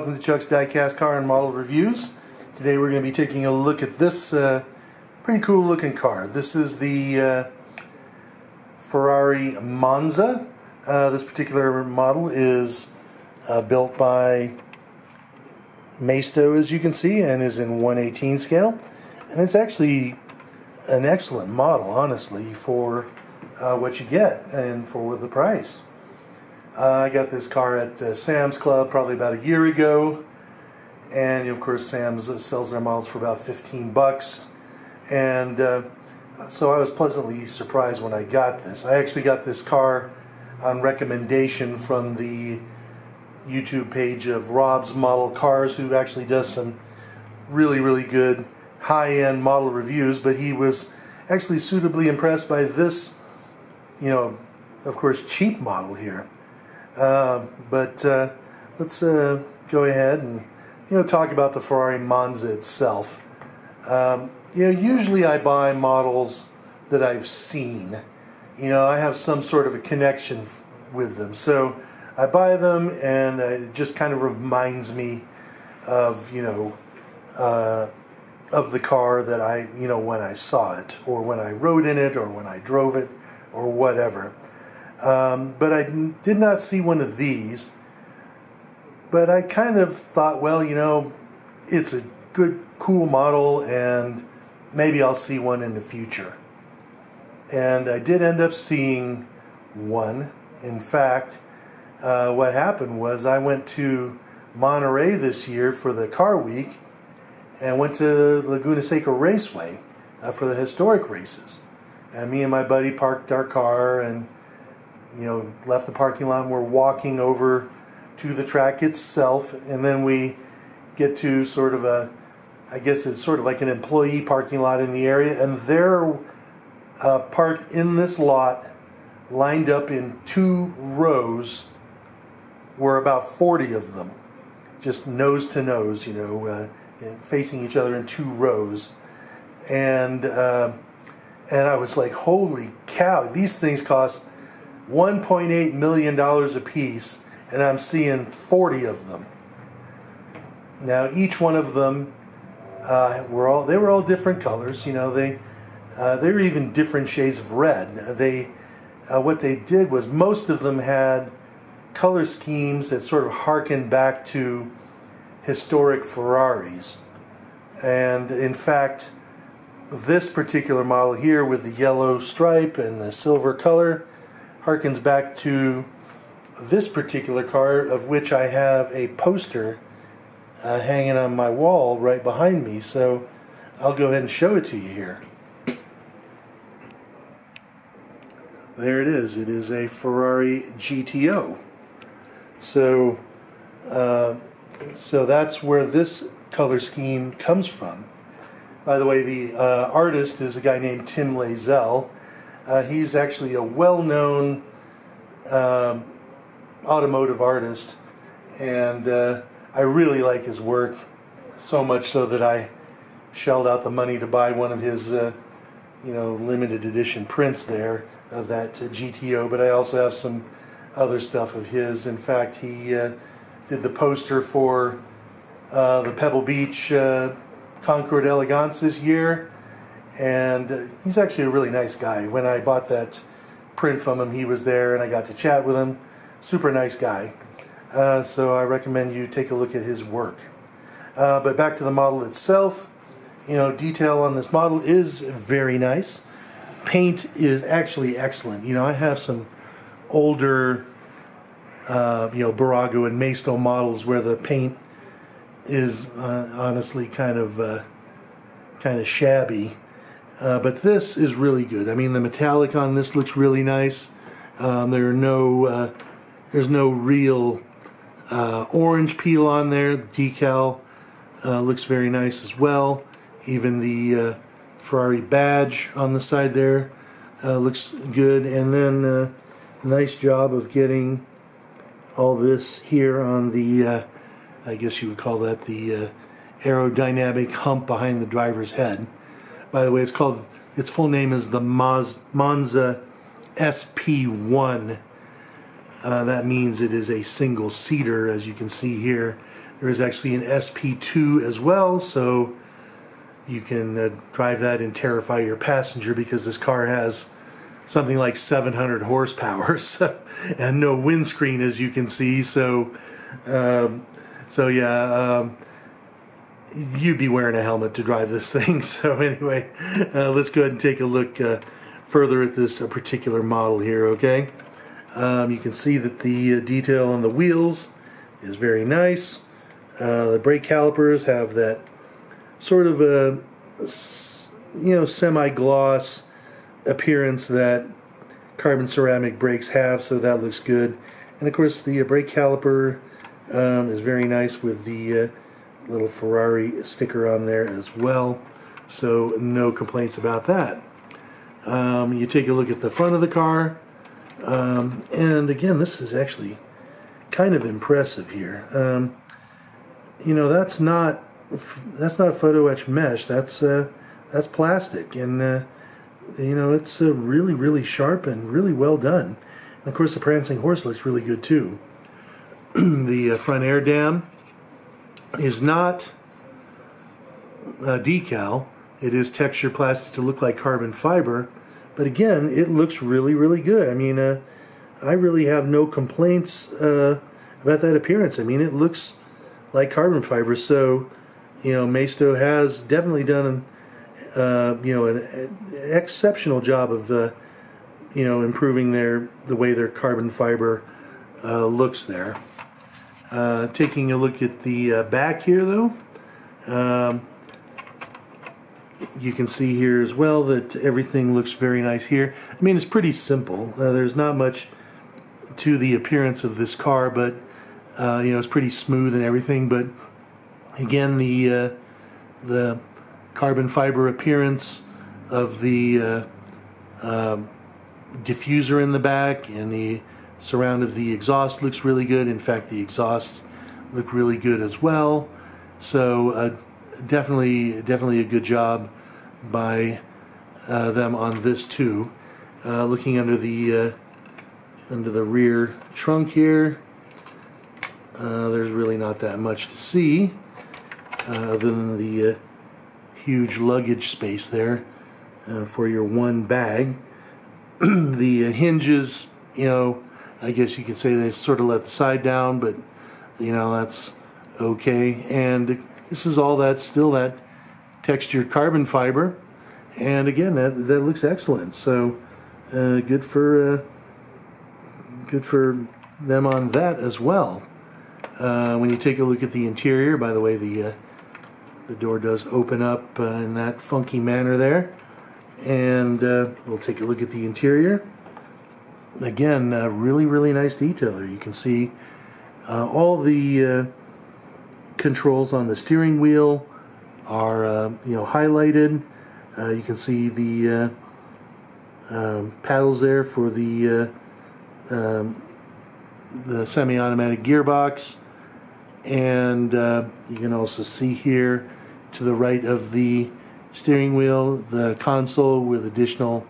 welcome to Chuck's Diecast Car and Model Reviews. Today we're going to be taking a look at this pretty cool looking car. This is the Ferrari Monza. This particular model is built by Maisto, as you can see, and is in 1/18 scale. And it's actually an excellent model, honestly, for what you get and for the price. I got this car at Sam's Club probably about a year ago, and of course Sam's sells their models for about 15 bucks, and so I was pleasantly surprised when I got this. I actually got this car on recommendation from the YouTube page of Rob's Model Cars, who actually does some really good high-end model reviews, but he was actually suitably impressed by this, of course, cheap model here. But let's go ahead and talk about the Ferrari Monza itself. Usually I buy models that I've seen. I have some sort of a connection with them, so I buy them, and it just kind of reminds me of of the car that I when I saw it, or when I rode in it, or when I drove it, or whatever. But I did not see one of these, but I kind of thought, well, it's a good, cool model, and maybe I'll see one in the future. And I did end up seeing one. In fact, what happened was I went to Monterey this year for the car week, and went to Laguna Seca Raceway for the historic races. And me and my buddy parked our car and left the parking lot, and we're walking over to the track itself, and then we get to sort of I guess it's sort of like an employee parking lot in the area, and they're parked in this lot, lined up in 2 rows, were about 40 of them, just nose to nose, facing each other in 2 rows, and I was like, holy cow, these things cost $1.8 million a piece, and I'm seeing 40 of them. Now each one of them they were all different colors. They were even different shades of red. What they did was most of them had color schemes that sort of harken back to historic Ferraris. And in fact, this particular model here with the yellow stripe and the silver color harkens back to this particular car, of which I have a poster hanging on my wall right behind me. So I'll go ahead and show it to you here. There it is. It is a Ferrari GTO. So that's where this color scheme comes from. By the way, the artist is a guy named Tim Lazell. He's actually a well-known automotive artist, and I really like his work, so much so that I shelled out the money to buy one of his limited edition prints there of that GTO. But I also have some other stuff of his. In fact, he did the poster for the Pebble Beach Concord Elegance this year, and he's actually a really nice guy. When I bought that print from him, he was there, and I got to chat with him. Super nice guy. So I recommend you take a look at his work. But back to the model itself, detail on this model is very nice. Paint is actually excellent. I have some older Bburago and Maisto models where the paint is honestly kind of shabby, but this is really good. I mean, the metallic on this looks really nice. There's no real orange peel on there. The decal looks very nice as well. Even the Ferrari badge on the side there looks good, and then nice job of getting all this here on the I guess you would call that the aerodynamic hump behind the driver's head. By the way, its full name is the Monza SP1. That means it is a single seater, as you can see here. There is actually an SP2 as well, so you can drive that and terrify your passenger, because this car has something like 700 horsepower and no windscreen, as you can see. So yeah, you'd be wearing a helmet to drive this thing. So anyway, let's go ahead and take a look further at this particular model here, okay? You can see that the detail on the wheels is very nice. The brake calipers have that sort of a, semi-gloss appearance that carbon ceramic brakes have, so that looks good. And of course the brake caliper is very nice with the little Ferrari sticker on there as well, so no complaints about that. You take a look at the front of the car, and again, this is actually kind of impressive here. That's not photo etch mesh. That's plastic, and it's really sharp and really well done. And of course, the prancing horse looks really good too. The front air dam is not decal. It is textured plastic to look like carbon fiber, but again, it looks really good. I mean, I really have no complaints about that appearance. I mean, it looks like carbon fiber. So, Maisto has definitely done an exceptional job of improving the way their carbon fiber looks there. Taking a look at the back here, though, you can see here as well that everything looks very nice here. I mean, it's pretty simple. There's not much to the appearance of this car, but it's pretty smooth and everything. But again, the carbon fiber appearance of the diffuser in the back and the surround of the exhaust looks really good. In fact, the exhausts look really good as well. So definitely a good job by them on this too. Looking under the rear trunk here, there's really not that much to see other than the huge luggage space there for your one bag. The hinges, I guess you could say they sort of let the side down, but that's okay. And this is all still that textured carbon fiber, and again, that looks excellent. So good for them on that as well. When you take a look at the interior, by the way, the door does open up in that funky manner there, and we'll take a look at the interior. Again, really nice detail there. You can see all the controls on the steering wheel are highlighted. You can see the paddles there for the semi-automatic gearbox, and you can also see here to the right of the steering wheel the console with additional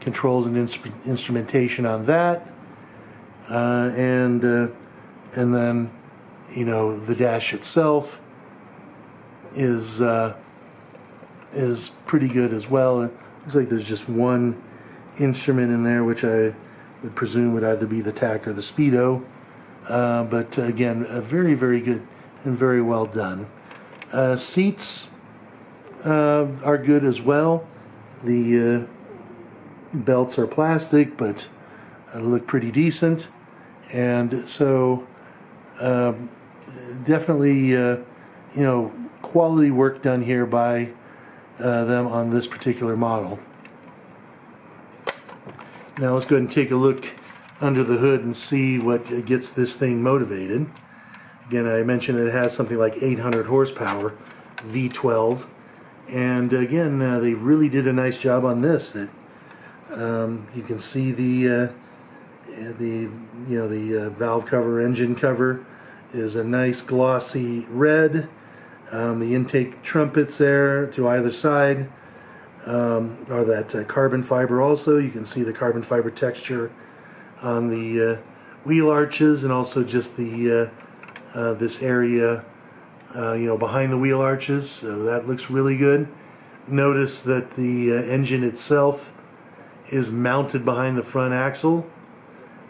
controls and instrumentation on that, and then the dash itself is pretty good as well. It looks like there's just one instrument in there, which I would presume would either be the tach or the speedo, but again, very good and very well done. Seats are good as well. The belts are plastic, but look pretty decent, and so definitely quality work done here by them on this particular model. Now let's go ahead and take a look under the hood and see what gets this thing motivated. Again, I mentioned that it has something like 800 horsepower, V12, and again, they really did a nice job on this. That you can see the valve cover, engine cover is a nice glossy red. The intake trumpets there to either side are that carbon fiber also. You can see the carbon fiber texture on the wheel arches, and also just the this area behind the wheel arches, so that looks really good. Notice that the engine itself is mounted behind the front axle,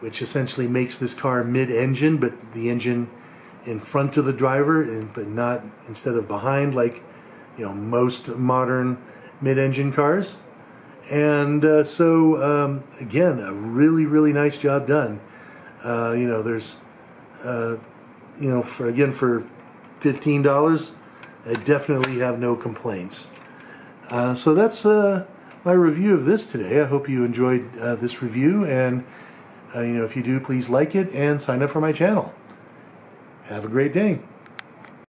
which essentially makes this car mid-engine, but the engine in front of the driver, but not instead of behind like most modern mid-engine cars. And so again, a really nice job done. There's for $15, I definitely have no complaints. So that's my review of this today. I hope you enjoyed this review, and if you do, please like it and sign up for my channel. Have a great day.